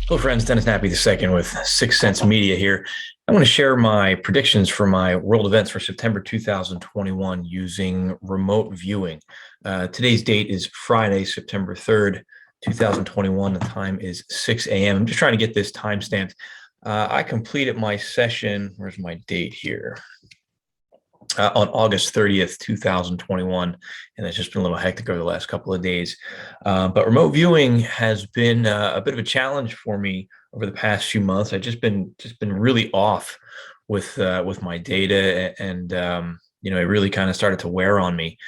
Hello, friends. Dennis Nappy II with Sixth Sense Media here. I want to share my predictions for my world events for September 2021 using remote viewing. Today's date is Friday, September 3rd, 2021. The time is 6 a.m. I'm just trying to get this time stamped. I completed my session. Where's my date here? On August 30th, 2021. And it's just been a little hectic over the last couple of days. But remote viewing has been a bit of a challenge for me over the past few months. I've just been really off with my data, and it really kind of started to wear on me.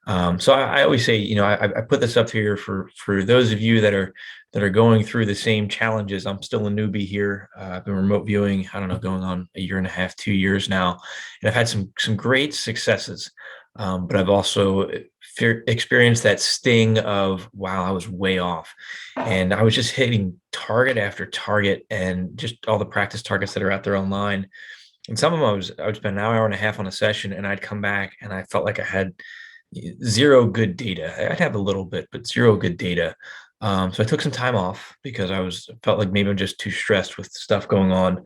So I always say, I put this up here for those of you that are going through the same challenges. I'm still a newbie here. I've been remote viewing, I don't know, going on a year and a half, 2 years now, and I've had some great successes. But I've also experienced that sting of, wow, I was way off, and I was just hitting target after target, and just all the practice targets that are out there online. And some of them I would spend an hour and a half on a session, and I'd come back and I felt like I had zero good data. I'd have a little bit, but zero good data. So I took some time off because felt like maybe I'm just too stressed with stuff going on,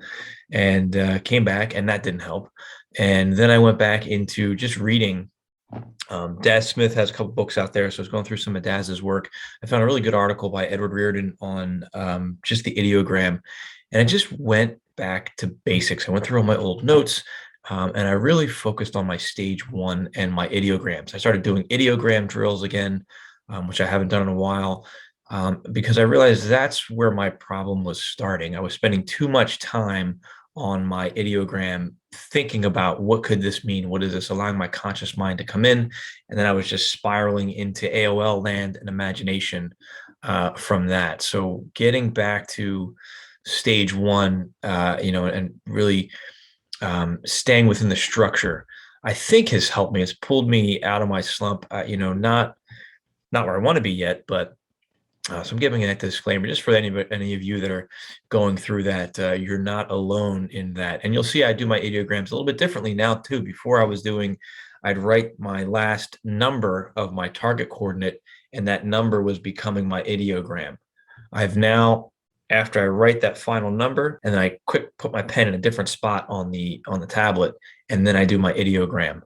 and came back, and that didn't help. And then I went back into just reading. Daz Smith has a couple books out there, so I was going through some of Daz's work. I found a really good article by Edward Reardon on just the ideogram, and I just went back to basics. I went through all my old notes, and I really focused on my stage one and my ideograms. I started doing ideogram drills again, which I haven't done in a while, because I realized that's where my problem was starting. I was spending too much time on my ideogram thinking about what could this mean? What is this? Allowing my conscious mind to come in. And then I was just spiraling into AOL land and imagination from that. So getting back to stage one, and really staying within the structure, I think has helped me. It's pulled me out of my slump. Not where I want to be yet, but so I'm giving that disclaimer just for any of you that are going through that. You're not alone in that, and you'll see I do my ideograms a little bit differently now too. Before I'd write my last number of my target coordinate, and that number was becoming my ideogram. I've now, after I write that final number, and then I quick put my pen in a different spot on the tablet, and then I do my ideogram.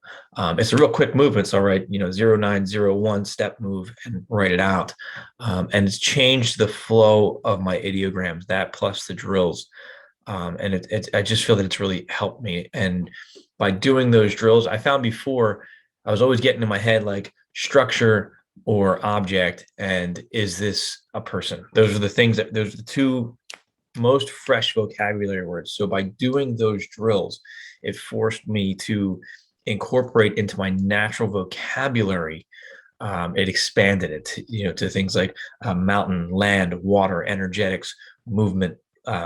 It's a real quick movement, so I'll write 0901 step move and write it out, and it's changed the flow of my ideograms. That plus the drills, and I just feel that it's really helped me. And by doing those drills, I found before I was always getting in my head like structure or object, and is this a person? Those are the two most fresh vocabulary words. So by doing those drills, it forced me to incorporate into my natural vocabulary. It expanded it to things like mountain, land, water, energetics, movement,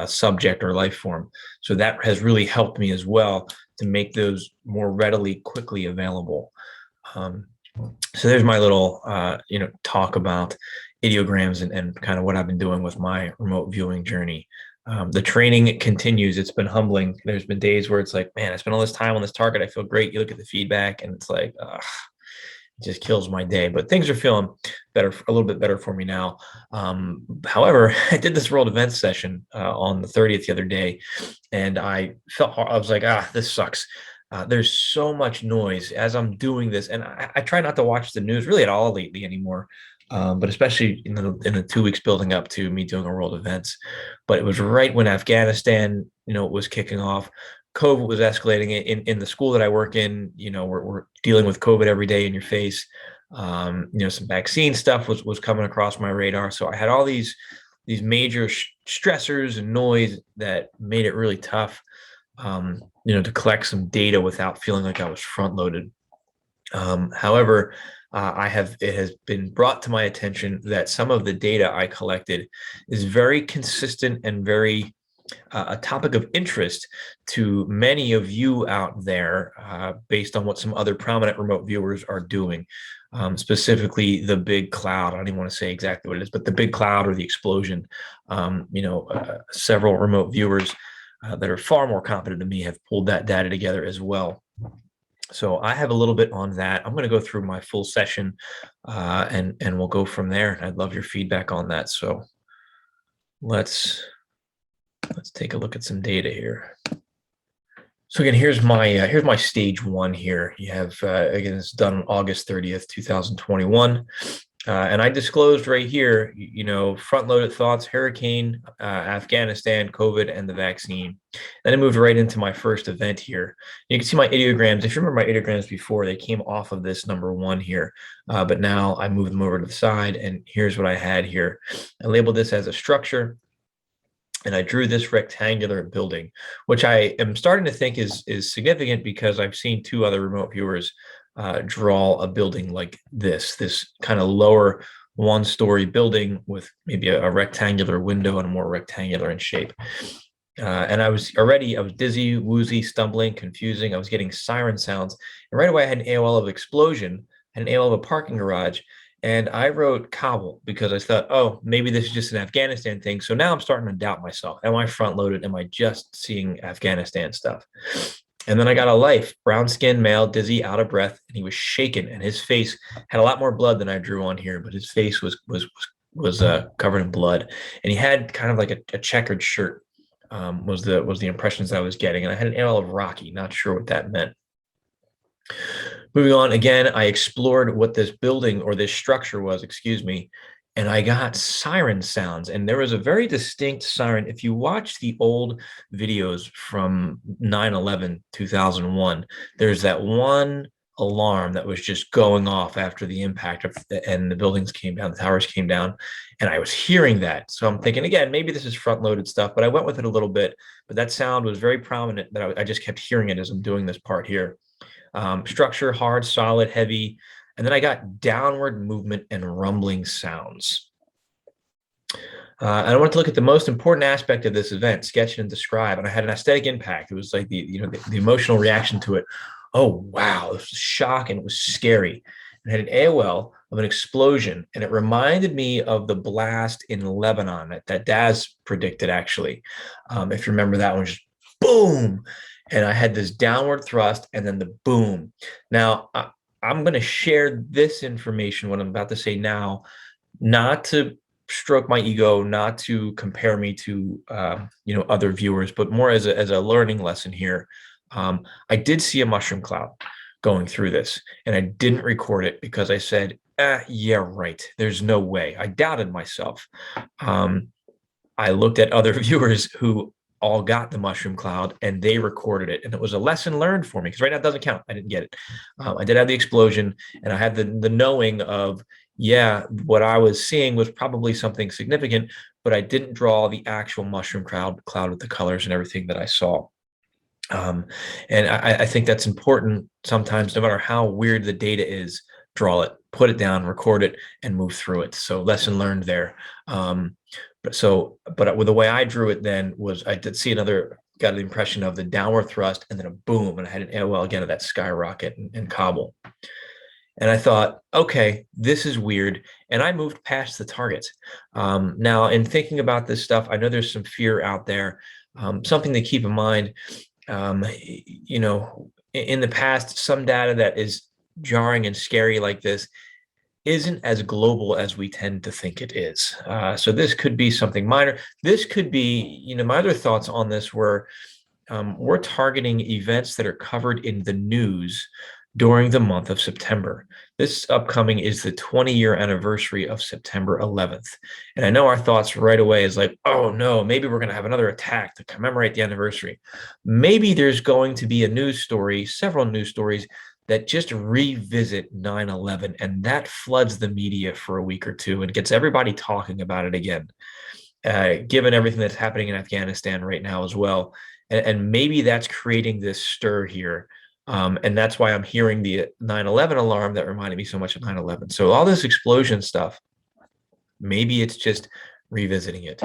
subject, or life form. So that has really helped me as well to make those more readily, quickly available. So there's my little, talk about ideograms, and kind of what I've been doing with my remote viewing journey. The training continues. It's been humbling. There's been days where it's like, man, I spent all this time on this target. I feel great. You look at the feedback, and it's like, it just kills my day. But things are feeling better, a little bit better for me now. However, I did this world events session on the 30th the other day, and I was like, this sucks. There's so much noise as I'm doing this, and I try not to watch the news really at all lately anymore. But especially in the 2 weeks building up to me doing a world events. But it was right when Afghanistan, was kicking off. COVID was escalating in the school that I work in. We're dealing with COVID every day in your face. Some vaccine stuff was coming across my radar. So I had all these major stressors and noise that made it really tough, to collect some data without feeling like I was front loaded. However, it has been brought to my attention that some of the data I collected is very consistent and very a topic of interest to many of you out there, based on what some other prominent remote viewers are doing. Specifically, the big cloud. I don't even want to say exactly what it is, but the big cloud or the explosion. Several remote viewers that are far more competent than me have pulled that data together as well. So I have a little bit on that. I'm going to go through my full session, and we'll go from there. I'd love your feedback on that. So let's Let's take a look at some data here. So again, here's my stage one here. You have again, it's done on August 30th, 2021. And I disclosed right here, front-loaded thoughts, hurricane, Afghanistan, COVID, and the vaccine. Then I moved right into my first event here. You can see my ideograms. If you remember my ideograms before, they came off of this number one here. But now I moved them over to the side, and here's what I had here. I labeled this as a structure, and I drew this rectangular building, which I am starting to think is significant because I've seen two other remote viewers draw a building like this kind of lower one-story building with maybe a rectangular window and more rectangular in shape. And I was dizzy, woozy, stumbling, confusing. I was getting siren sounds. And right away, I had an AOL of explosion, and an AOL of a parking garage. And I wrote Kabul because I thought, oh, maybe this is just an Afghanistan thing. So now I'm starting to doubt myself. Am I front loaded? Am I just seeing Afghanistan stuff? And then I got a life, brown skinned male, dizzy, out of breath, and he was shaken, and his face had a lot more blood than I drew on here, but his face was covered in blood, and he had kind of like a checkered shirt. Was the impressions I was getting, and I had an AL of Rocky, not sure what that meant. Moving on, again, I explored what this building or this structure was, excuse me, and I got siren sounds, and there was a very distinct siren. If you watch the old videos from 9/11, 2001, there's that one alarm that was just going off after the impact and the buildings came down, the towers came down, and I was hearing that. So I'm thinking, again, maybe this is front-loaded stuff, but I went with it a little bit. But that sound was very prominent that I just kept hearing it as I'm doing this part here. Structure, hard, solid, heavy. And then I got downward movement and rumbling sounds. And I wanted to look at the most important aspect of this event, sketch and describe. And I had an aesthetic impact. It was like the emotional reaction to it. Oh, wow, it was shock and it was scary. It had an AOL of an explosion, and it reminded me of the blast in Lebanon that Daz predicted, actually. If you remember, that one, just boom. And I had this downward thrust and then the boom. Now, I'm going to share this information, what I'm about to say now, not to stroke my ego, not to compare me to other viewers, but more as a learning lesson here. I did see a mushroom cloud going through this, and I didn't record it because I said, yeah, right. There's no way. I doubted myself. I looked at other viewers who all got the mushroom cloud, and they recorded it, and it was a lesson learned for me, because right now it doesn't count. I didn't get it. I did have the explosion, and I had the knowing of, yeah, what I was seeing was probably something significant, but I didn't draw the actual mushroom cloud with the colors and everything that I saw. And I think that's important sometimes, no matter how weird the data is, draw it, put it down, record it, and move through it. So lesson learned there. But with the way I drew it then was I did see got the impression of the downward thrust and then a boom, and I had an AOL again of that skyrocket in Kabul. And I thought, okay, this is weird. And I moved past the target. Now, in thinking about this stuff, I know there's some fear out there. Something to keep in mind, in the past, some data that is jarring and scary like this isn't as global as we tend to think it is. So this could be something minor. This could be, my other thoughts on this were, we're targeting events that are covered in the news during the month of September. This upcoming is the 20-year anniversary of September 11th. And I know our thoughts right away is like, oh no, maybe we're going to have another attack to commemorate the anniversary. Maybe there's going to be a news story, several news stories that just revisit 9/11, and that floods the media for a week or two and gets everybody talking about it again, given everything that's happening in Afghanistan right now as well. And maybe that's creating this stir here. And that's why I'm hearing the 9/11 alarm that reminded me so much of 9/11. So all this explosion stuff, maybe it's just revisiting it.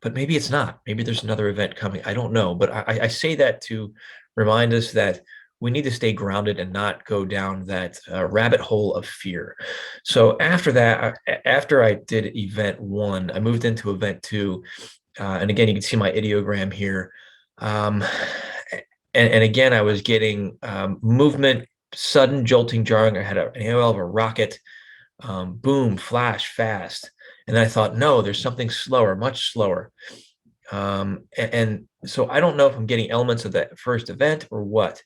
But maybe it's not. Maybe there's another event coming. I don't know. But I say that to remind us that we need to stay grounded and not go down that rabbit hole of fear. So after that, after I did event one, I moved into event two. And again, you can see my ideogram here. And again, I was getting movement, sudden jolting, jarring. I had an AOL of a rocket, boom, flash, fast. And then I thought, no, there's something slower, much slower. And so I don't know if I'm getting elements of that first event or what,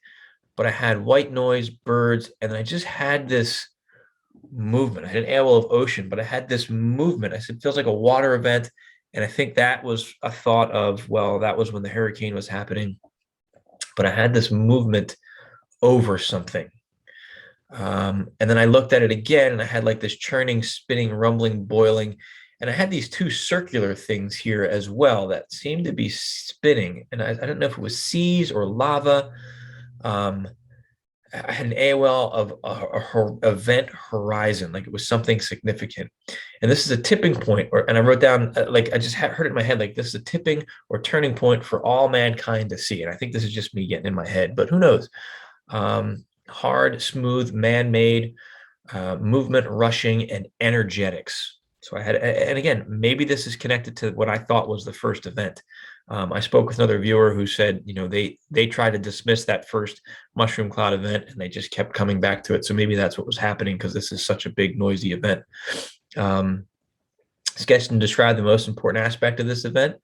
but I had white noise, birds, and I just had this movement. I had an AOL of ocean, but I had this movement. I said, it feels like a water event. And I think that was a thought of, well, that was when the hurricane was happening. But I had this movement over something. And then I looked at it again and I had like this churning, spinning, rumbling, boiling. And I had these two circular things here as well that seemed to be spinning. And I don't know if it was seas or lava. Um, I had an AOL of a event horizon, like it was something significant. And this is a tipping point, and I wrote down, like I just heard it in my head, like this is a tipping or turning point for all mankind to see. And I think this is just me getting in my head, but who knows? Hard, smooth, man-made, movement, rushing, and energetics. So I had, and again, maybe this is connected to what I thought was the first event. I spoke with another viewer who said, they tried to dismiss that first mushroom cloud event and they just kept coming back to it. So maybe that's what was happening because this is such a big, noisy event. Sketched and described the most important aspect of this event.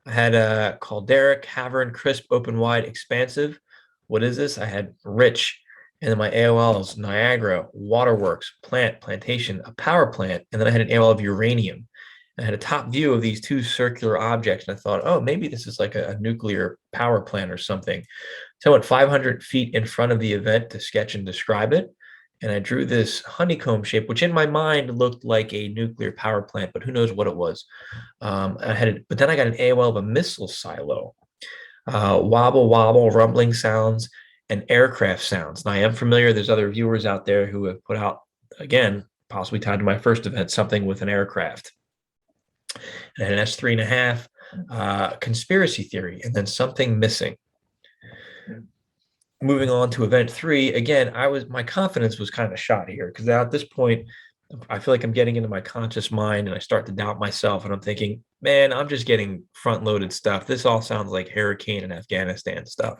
I had a caldera, cavern, crisp, open, wide, expansive. What is this? I had rich, and then my AOLs, Niagara, waterworks, plantation, a power plant, and then I had an AOL of uranium. I had a top view of these two circular objects, and I thought, oh, maybe this is like a nuclear power plant or something. So I went 500 feet in front of the event to sketch and describe it. And I drew this honeycomb shape, which in my mind looked like a nuclear power plant, but who knows what it was. But then I got an AOL of a missile silo, wobble, wobble, rumbling sounds, and aircraft sounds. And I am familiar, there's other viewers out there who have put out, again, possibly tied to my first event, something with an aircraft. And I had an S3.5, conspiracy theory, and then something missing. Moving on to event 3, again, my confidence was kind of shot here because at this point, I feel like I'm getting into my conscious mind and I start to doubt myself. And I'm thinking, man, I'm just getting front loaded stuff. This all sounds like hurricane and Afghanistan stuff.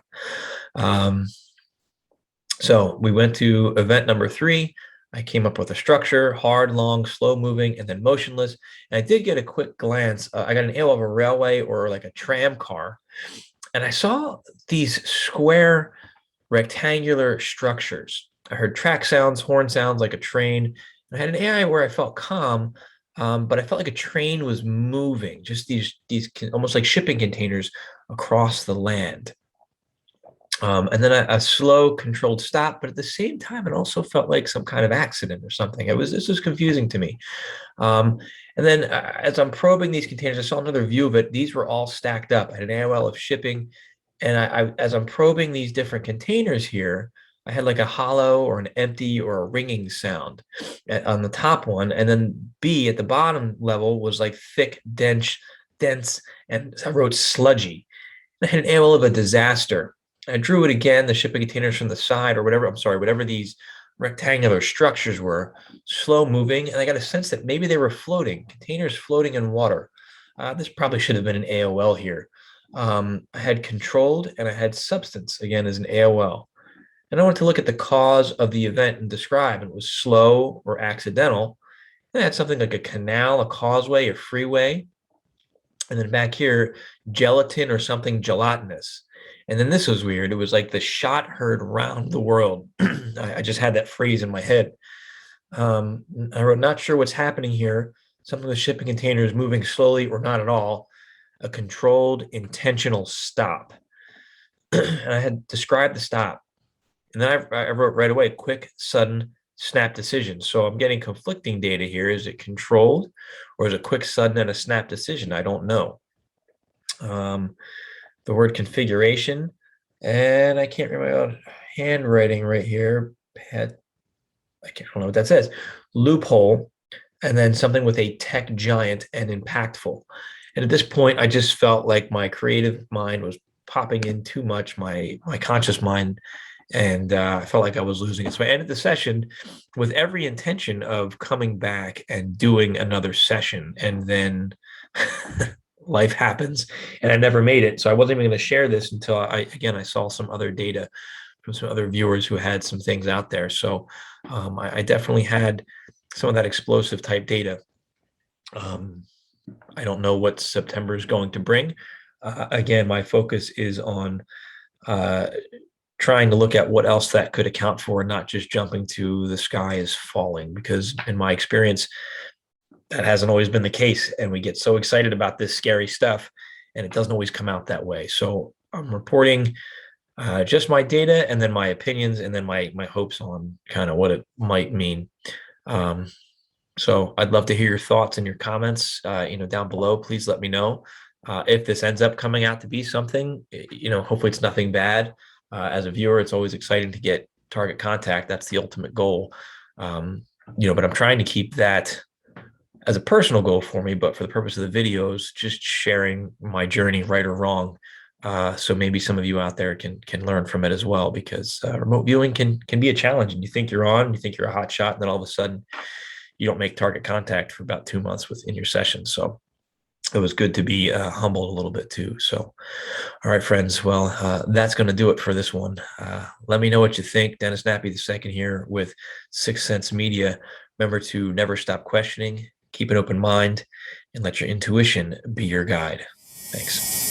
So we went to event number 3. I came up with a structure, hard, long, slow moving, and then motionless. And I did get a quick glance. I got an AO of a railway or like a tram car. And I saw these square rectangular structures. I heard track sounds, horn sounds like a train. I had an AI where I felt calm, but I felt like a train was moving, just these almost like shipping containers across the land. And then a slow, controlled stop, but at the same time, it also felt like some kind of accident or something. This was confusing to me. And then as I'm probing these containers, I saw another view of it. These were all stacked up. I had an AOL of shipping, and as I'm probing these different containers here, I had like a hollow or an empty or a ringing sound on the top one. And then B at the bottom level was like thick, dense, and I wrote sludgy. I had an AOL of a disaster. I drew it again, the shipping containers from the side or whatever, whatever these rectangular structures were, slow moving. And I got a sense that maybe they were floating, containers floating in water. This probably should have been an AOL here. I had controlled and I had substance again as an AOL. And I wanted to look at the cause of the event and describe, and it was slow or accidental. And I had something like a canal, a causeway, a freeway. And then back here, gelatin or something gelatinous. And then this was weird. It was like the shot heard round the world. I just had that phrase in my head. I wrote, not sure what's happening here. Something with shipping containers moving slowly or not at all. A controlled, intentional stop. And I had described the stop. And then I wrote right away, quick, sudden, snap decision. So I'm getting conflicting data here. Is it controlled or is it quick, sudden, and a snap decision? I don't know. The word configuration, and I can't read my own handwriting right here. I don't know what that says. Loophole, and then something with a tech giant and impactful. And at this point, I just felt like my creative mind was popping in too much, my conscious mind, and I felt like I was losing it. So I ended the session with every intention of coming back and doing another session, and then life happens and I never made it. So I wasn't even going to share this until I saw some other data from some other viewers who had some things out there. So I definitely had some of that explosive type data. I don't know what September is going to bring. Again, my focus is on uh, trying to look at what else that could account for, and not just jumping to the sky is falling, because in my experience, that hasn't always been the case. And we get so excited about this scary stuff, and it doesn't always come out that way. So I'm reporting just my data, and then my opinions, and then my hopes on kind of what it might mean. Um, so I'd love to hear your thoughts and your comments, down below. Please let me know if this ends up coming out to be something. Hopefully it's nothing bad. As a viewer, it's always exciting to get target contact. That's the ultimate goal. But I'm trying to keep that as a personal goal for me, but for the purpose of the videos, just sharing my journey, right or wrong. So maybe some of you out there can learn from it as well, because remote viewing can be a challenge. And you think you're on, you think you're a hot shot, and then all of a sudden you don't make target contact for about 2 months within your session. So it was good to be humbled a little bit too. So, all right, friends. Well, that's going to do it for this one. Let me know what you think. Dennis Nappy II here with 6th Sense Media. Remember to never stop questioning, keep an open mind, and let your intuition be your guide. Thanks.